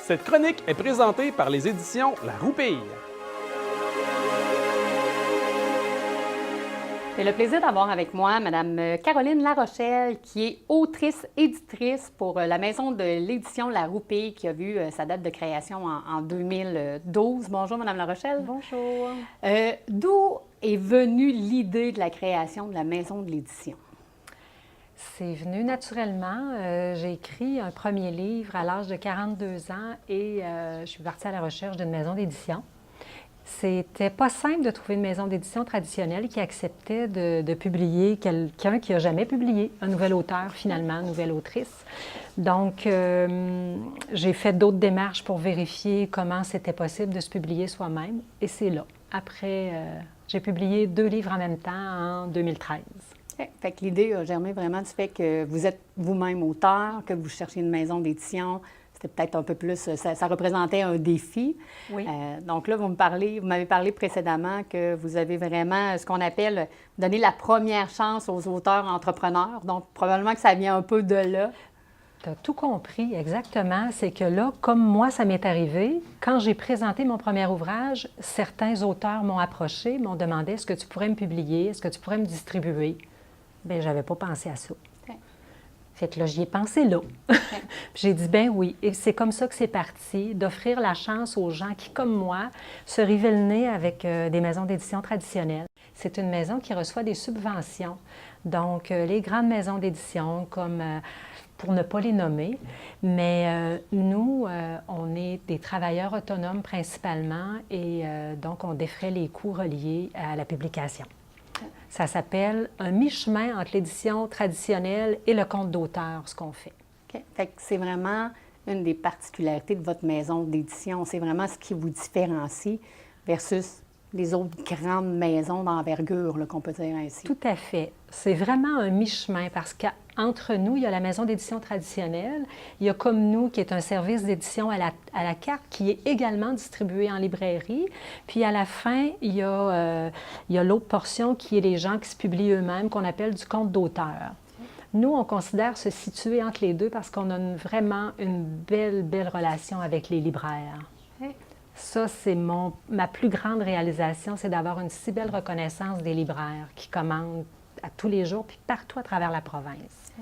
Cette chronique est présentée par les éditions La Roupille. J'ai le plaisir d'avoir avec moi Mme Caroline Larochelle, qui est autrice-éditrice pour la maison de l'édition La Roupille, qui a vu sa date de création en 2012. Bonjour, Mme Larochelle. Bonjour. D'où est venue l'idée de la création de la maison de l'édition? C'est venu naturellement. J'ai écrit un premier livre à l'âge de 42 ans et je suis partie à la recherche d'une maison d'édition. C'était pas simple de trouver une maison d'édition traditionnelle qui acceptait de publier quelqu'un qui n'a jamais publié, un nouvel auteur finalement, une nouvelle autrice. Donc, j'ai fait d'autres démarches pour vérifier comment c'était possible de se publier soi-même et c'est là. Après, j'ai publié 2 livres en même temps en 2013. Fait que l'idée a germé vraiment du fait que vous êtes vous-même auteur, que vous cherchiez une maison d'édition. C'était peut-être un peu plus, ça représentait un défi. Oui. Donc là, vous m'avez parlé précédemment que vous avez vraiment ce qu'on appelle donner la première chance aux auteurs entrepreneurs. Donc, probablement que ça vient un peu de là. Tu as tout compris, exactement. C'est que là, comme moi, ça m'est arrivé, quand j'ai présenté mon premier ouvrage, certains auteurs m'ont approché, m'ont demandé « Est-ce que tu pourrais me publier? Est-ce que tu pourrais me distribuer? » Bien, je n'avais pas pensé à ça. Okay. Fait que là, j'y ai pensé là. Okay. J'ai dit, ben oui. Et c'est comme ça que c'est parti, d'offrir la chance aux gens qui, comme moi, se rivaient le nez avec des maisons d'édition traditionnelles. C'est une maison qui reçoit des subventions. Donc, les grandes maisons d'édition, comme, pour ne pas les nommer, mais nous, on est des travailleurs autonomes principalement et donc on défrait les coûts reliés à la publication. Ça s'appelle un mi-chemin entre l'édition traditionnelle et le compte d'auteur, ce qu'on fait. Okay. Fait que c'est vraiment une des particularités de votre maison d'édition. C'est vraiment ce qui vous différencie versus les autres grandes maisons d'envergure, qu'on peut dire ainsi. Tout à fait. C'est vraiment un mi-chemin parce qu'entre nous, il y a la maison d'édition traditionnelle, il y a Comme nous, qui est un service d'édition à la carte qui est également distribué en librairie. Puis à la fin, il y a l'autre portion qui est les gens qui se publient eux-mêmes, qu'on appelle du compte d'auteur. Nous, on considère se situer entre les deux parce qu'on a vraiment une belle relation avec les libraires. Ça, c'est ma plus grande réalisation, c'est d'avoir une si belle reconnaissance des libraires qui commandent à tous les jours, puis partout à travers la province.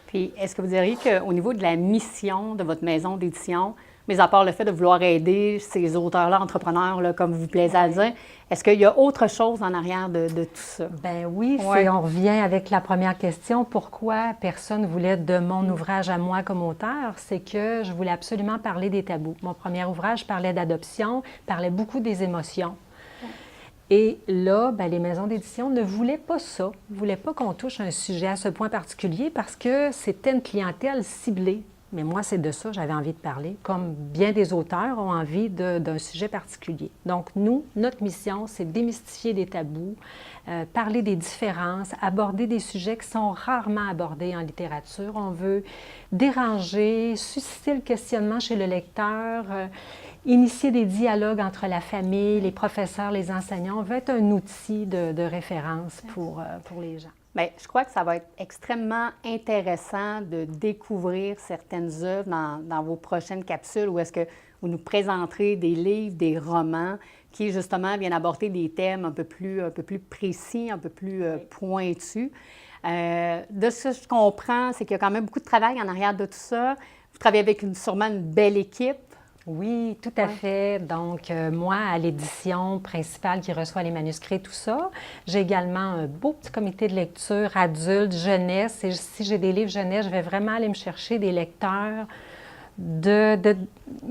Puis, est-ce que vous diriez qu'au niveau de la mission de votre maison d'édition, mais à part le fait de vouloir aider ces auteurs-là, entrepreneurs, là, comme vous plaisez à dire, est-ce qu'il y a autre chose en arrière de tout ça? Bien oui, on revient avec la première question. Pourquoi personne ne voulait de mon ouvrage à moi comme auteur? C'est que je voulais absolument parler des tabous. Mon premier ouvrage parlait d'adoption, parlait beaucoup des émotions. Et là, bien, les maisons d'édition ne voulaient pas ça, ne voulaient pas qu'on touche un sujet à ce point particulier parce que c'était une clientèle ciblée. Mais moi, c'est de ça que j'avais envie de parler, comme bien des auteurs ont envie d'un sujet particulier. Donc, nous, notre mission, c'est démystifier des tabous, parler des différences, aborder des sujets qui sont rarement abordés en littérature. On veut déranger, susciter le questionnement chez le lecteur, initier des dialogues entre la famille, les professeurs, les enseignants. On veut être un outil de référence pour les gens. Bien, je crois que ça va être extrêmement intéressant de découvrir certaines œuvres dans vos prochaines capsules où est-ce que vous nous présenterez des livres, des romans qui, justement, viennent aborder des thèmes un peu plus précis, un peu plus pointus. De ce que je comprends, c'est qu'il y a quand même beaucoup de travail en arrière de tout ça. Vous travaillez avec sûrement une belle équipe. Oui, tout à fait. Donc, moi, à l'édition principale qui reçoit les manuscrits, tout ça, j'ai également un beau petit comité de lecture adulte, jeunesse. Et si j'ai des livres jeunesse, je vais vraiment aller me chercher des lecteurs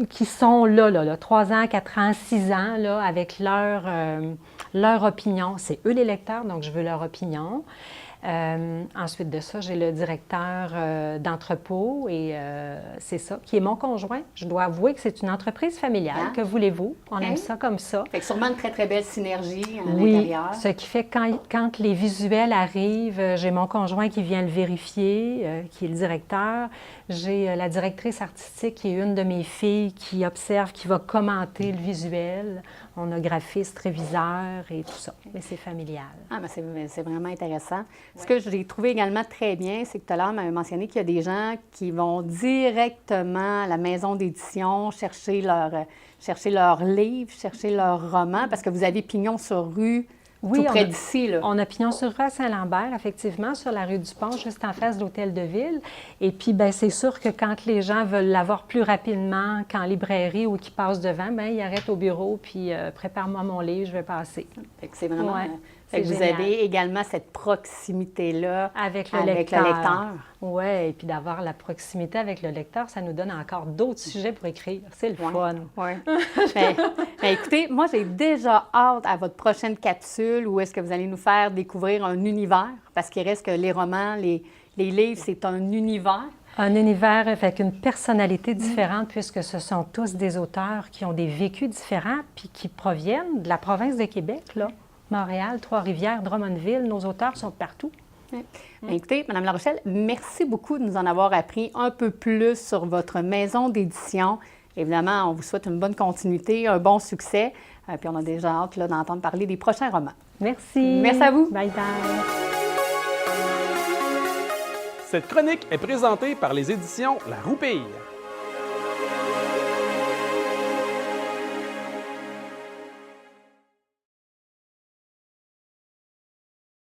qui sont là, 3 ans, 4 ans, 6 ans, là, avec leur opinion. C'est eux les lecteurs, donc je veux leur opinion. Ensuite de ça, j'ai le directeur d'entrepôt et c'est ça, qui est mon conjoint. Je dois avouer que c'est une entreprise familiale. Que voulez-vous? On aime ça comme ça. Fait que sûrement une très, très belle synergie à l'intérieur. Oui, ce qui fait que quand les visuels arrivent, j'ai mon conjoint qui vient le vérifier, qui est le directeur. J'ai la directrice artistique qui est une de mes filles qui observe, qui va commenter le visuel. On a graphiste, réviseur et tout ça. Mais c'est familial. Ah, mais c'est vraiment intéressant. Ce que j'ai trouvé également très bien, c'est que tout à l'heure, m'avait mentionné qu'il y a des gens qui vont directement à la maison d'édition chercher leur livre, chercher leur roman, parce que vous avez pignon sur rue. Oui, tout près d'ici, là. On a pignon sur rue à Saint-Lambert, effectivement, sur la rue du Pont, juste en face de l'Hôtel de Ville. Et puis, bien, c'est sûr que quand les gens veulent l'avoir plus rapidement qu'en librairie ou qu'ils passent devant, bien, ils arrêtent au bureau, puis prépare-moi mon livre, je vais passer. Fait que c'est vraiment... Ouais, fait que vous génial. avez également cette proximité-là Avec le lecteur. lecteur. Oui, et puis d'avoir la proximité avec le lecteur, ça nous donne encore d'autres sujets pour écrire. C'est le fun. Oui. Écoutez, moi, j'ai déjà hâte à votre prochaine capsule où est-ce que vous allez nous faire découvrir un univers, parce qu'il reste que les romans, les livres, c'est un univers. Un univers avec une personnalité différente, puisque ce sont tous des auteurs qui ont des vécus différents, puis qui proviennent de la province de Québec, là. Montréal, Trois-Rivières, Drummondville, nos auteurs sont partout. Bien, écoutez, Mme La Rochelle, merci beaucoup de nous en avoir appris un peu plus sur votre maison d'édition. Évidemment, on vous souhaite une bonne continuité, un bon succès. Puis on a déjà hâte là, d'entendre parler des prochains romans. Merci. Merci à vous. Bye bye. Cette chronique est présentée par les éditions La Roupille.